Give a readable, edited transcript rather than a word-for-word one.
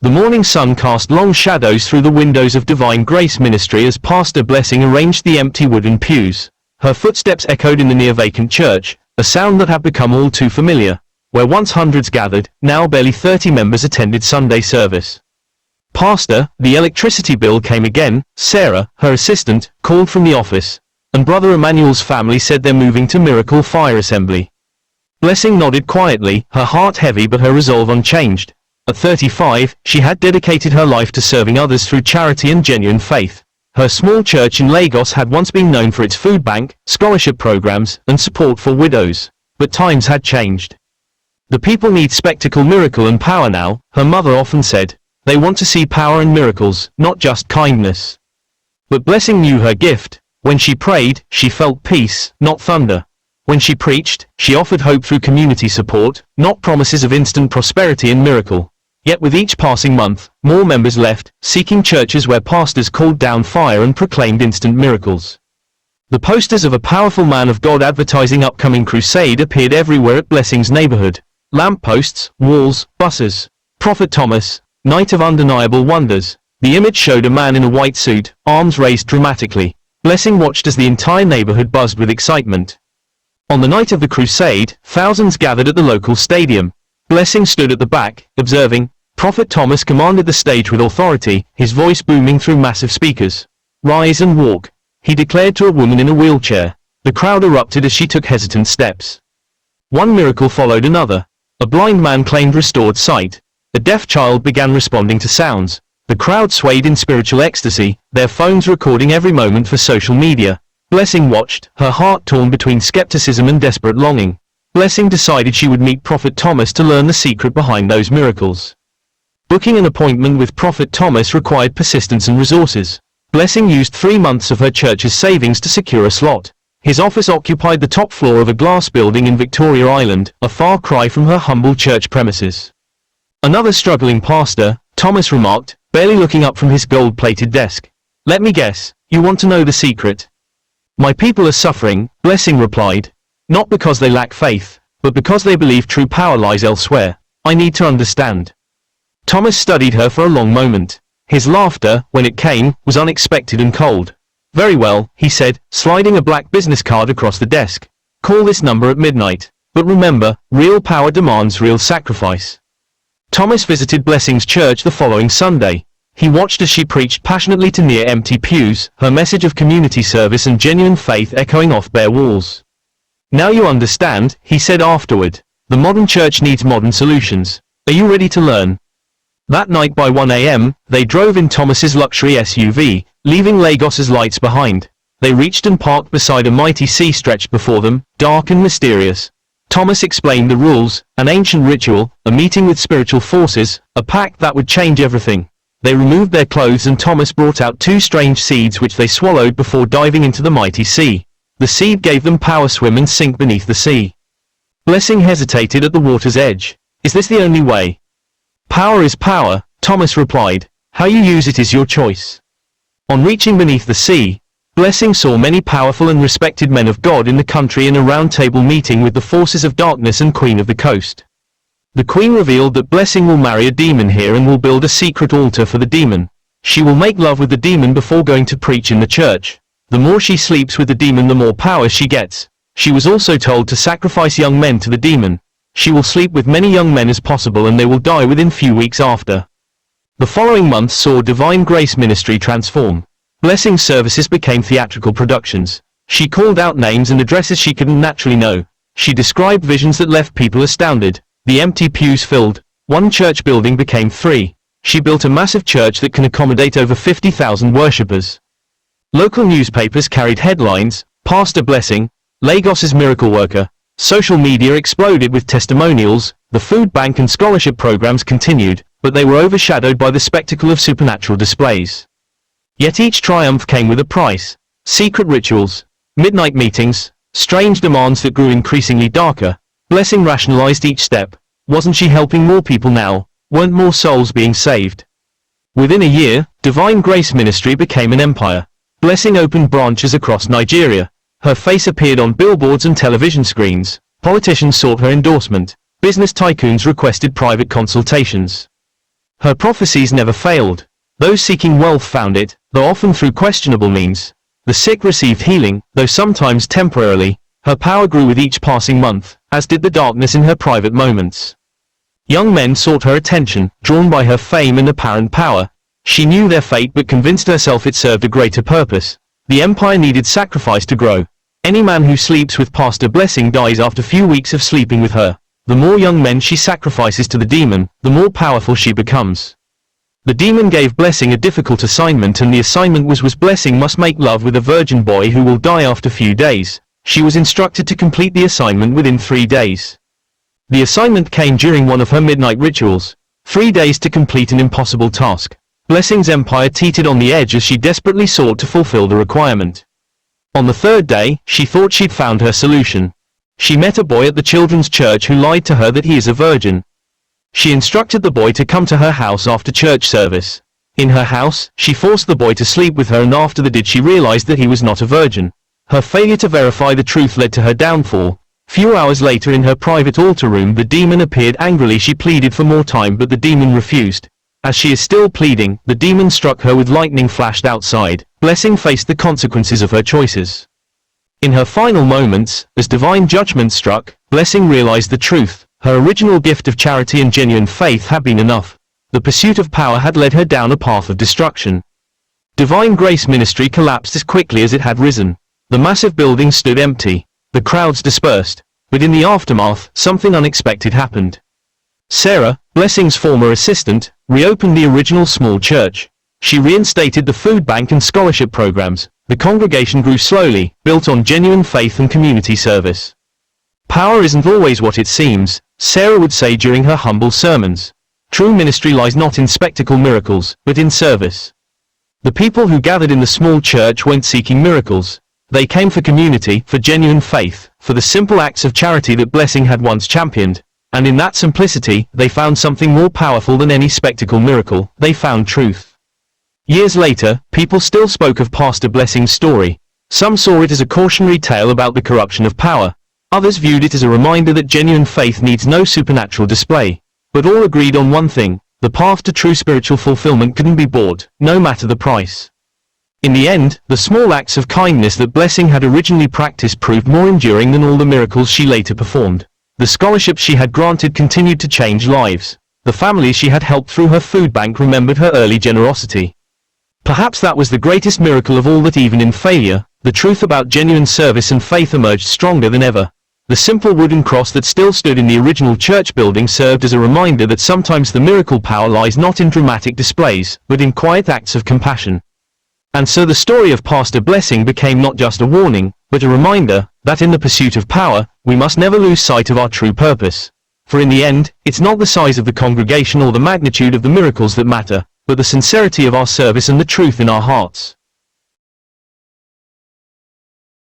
The morning sun cast long shadows through the windows of Divine Grace Ministry as Pastor Blessing arranged the empty wooden pews. Her footsteps echoed in the near-vacant church, a sound that had become all too familiar. Where once hundreds gathered, now barely 30 members attended Sunday service. "Pastor, the electricity bill came again," Sarah, her assistant, called from the office. "And Brother Emmanuel's family said they're moving to Miracle Fire Assembly." Blessing nodded quietly, her heart heavy but her resolve unchanged. At 35, she had dedicated her life to serving others through charity and genuine faith. Her small church in Lagos had once been known for its food bank, scholarship programs, and support for widows. But times had changed. "The people need spectacle, miracle and power now," her mother often said. "They want to see power and miracles, not just kindness." But Blessing knew her gift. When she prayed, she felt peace, not thunder. When she preached, she offered hope through community support, not promises of instant prosperity and miracle. Yet with each passing month, more members left, seeking churches where pastors called down fire and proclaimed instant miracles. The posters of a powerful man of God advertising upcoming crusade appeared everywhere at Blessing's neighborhood. Lampposts, walls, buses. Prophet Thomas, Night of Undeniable Wonders. The image showed a man in a white suit, arms raised dramatically. Blessing watched as the entire neighborhood buzzed with excitement. On the night of the crusade, thousands gathered at the local stadium. Blessing stood at the back, observing. Prophet Thomas commanded the stage with authority, his voice booming through massive speakers. "Rise and walk," he declared to a woman in a wheelchair. The crowd erupted as she took hesitant steps. One miracle followed another. A blind man claimed restored sight. A deaf child began responding to sounds. The crowd swayed in spiritual ecstasy, their phones recording every moment for social media. Blessing watched, her heart torn between skepticism and desperate longing. Blessing decided she would meet Prophet Thomas to learn the secret behind those miracles. Booking an appointment with Prophet Thomas required persistence and resources. Blessing used 3 months of her church's savings to secure a slot. His office occupied the top floor of a glass building in Victoria Island, a far cry from her humble church premises. "Another struggling pastor," Thomas remarked, barely looking up from his gold-plated desk. "Let me guess, you want to know the secret?" "My people are suffering," Blessing replied. "Not because they lack faith, but because they believe true power lies elsewhere. I need to understand." Thomas studied her for a long moment. His laughter, when it came, was unexpected and cold. "Very well," he said, sliding a black business card across the desk. "Call this number at midnight. But remember, real power demands real sacrifice." Thomas visited Blessing's church the following Sunday. He watched as she preached passionately to near-empty pews, her message of community service and genuine faith echoing off bare walls. "Now you understand," he said afterward. "The modern church needs modern solutions. Are you ready to learn?" That night by 1 a.m., they drove in Thomas's luxury SUV, leaving Lagos's lights behind. They reached and parked beside a mighty sea stretched before them, dark and mysterious. Thomas explained the rules, an ancient ritual, a meeting with spiritual forces, a pact that would change everything. They removed their clothes and Thomas brought out 2 strange seeds which they swallowed before diving into the mighty sea. The seed gave them power swim and sink beneath the sea. Blessing hesitated at the water's edge. "Is this the only way?" "Power is power," Thomas replied. "How you use it is your choice." On reaching beneath the sea, Blessing saw many powerful and respected men of God in the country in a round-table meeting with the forces of darkness and Queen of the Coast. The Queen revealed that Blessing will marry a demon here and will build a secret altar for the demon. She will make love with the demon before going to preach in the church. The more she sleeps with the demon, the more power she gets. She was also told to sacrifice young men to the demon. She will sleep with many young men as possible and they will die within few weeks after. The following months saw Divine Grace Ministry transform. Blessing services became theatrical productions. She called out names and addresses she couldn't naturally know. She described visions that left people astounded. The empty pews filled. One church building became 3. She built a massive church that can accommodate over 50,000 worshippers. Local newspapers carried headlines, "Pastor Blessing, Lagos's miracle worker." Social media exploded with testimonials. The food bank and scholarship programs continued, but they were overshadowed by the spectacle of supernatural displays. Yet each triumph came with a price. Secret rituals, midnight meetings, strange demands that grew increasingly darker. Blessing rationalized each step. Wasn't she helping more people now? Weren't more souls being saved? Within a year, Divine Grace Ministry became an empire. Blessing opened branches across Nigeria. Her face appeared on billboards and television screens. Politicians sought her endorsement. Business tycoons requested private consultations. Her prophecies never failed. Those seeking wealth found it, though often through questionable means. The sick received healing, though sometimes temporarily. Her power grew with each passing month, as did the darkness in her private moments. Young men sought her attention, drawn by her fame and apparent power. She knew their fate but convinced herself it served a greater purpose. The empire needed sacrifice to grow. Any man who sleeps with Pastor Blessing dies after few weeks of sleeping with her. The more young men she sacrifices to the demon, the more powerful she becomes. The demon gave Blessing a difficult assignment, and the assignment was Blessing must make love with a virgin boy who will die after few days. She was instructed to complete the assignment within 3 days. The assignment came during one of her midnight rituals. 3 days to complete an impossible task. Blessing's empire teetered on the edge as she desperately sought to fulfill the requirement. On the 3rd day, she thought she'd found her solution. She met a boy at the children's church who lied to her that he is a virgin. She instructed the boy to come to her house after church service. In her house, she forced the boy to sleep with her, and after that she realized that he was not a virgin. Her failure to verify the truth led to her downfall. Few hours later, in her private altar room, the demon appeared angrily. She pleaded for more time, but the demon refused. As she is still pleading, the demon struck her with lightning flashed outside. Blessing faced the consequences of her choices. In her final moments, as divine judgment struck, Blessing realized the truth. Her original gift of charity and genuine faith had been enough. The pursuit of power had led her down a path of destruction. Divine Grace Ministry collapsed as quickly as it had risen. The massive building stood empty. The crowds dispersed. But in the aftermath, something unexpected happened. Sarah, Blessing's former assistant, reopened the original small church. She reinstated the food bank and scholarship programs. The congregation grew slowly, built on genuine faith and community service. Power isn't always what it seems, Sarah would say during her humble sermons. True ministry lies not in spectacle miracles, but in service. The people who gathered in the small church went seeking miracles. They came for community, for genuine faith, for the simple acts of charity that Blessing had once championed. And in that simplicity, they found something more powerful than any spectacle miracle. They found truth. Years later, people still spoke of Pastor Blessing's story. Some saw it as a cautionary tale about the corruption of power. Others viewed it as a reminder that genuine faith needs no supernatural display. But all agreed on one thing: the path to true spiritual fulfillment couldn't be bought, no matter the price. In the end, the small acts of kindness that Blessing had originally practiced proved more enduring than all the miracles she later performed. The scholarships she had granted continued to change lives. The families she had helped through her food bank remembered her early generosity. Perhaps that was the greatest miracle of all, that even in failure, the truth about genuine service and faith emerged stronger than ever. The simple wooden cross that still stood in the original church building served as a reminder that sometimes the miracle power lies not in dramatic displays, but in quiet acts of compassion. And so the story of Pastor Blessing became not just a warning, but a reminder that in the pursuit of power, we must never lose sight of our true purpose. For in the end, it's not the size of the congregation or the magnitude of the miracles that matter, but the sincerity of our service and the truth in our hearts.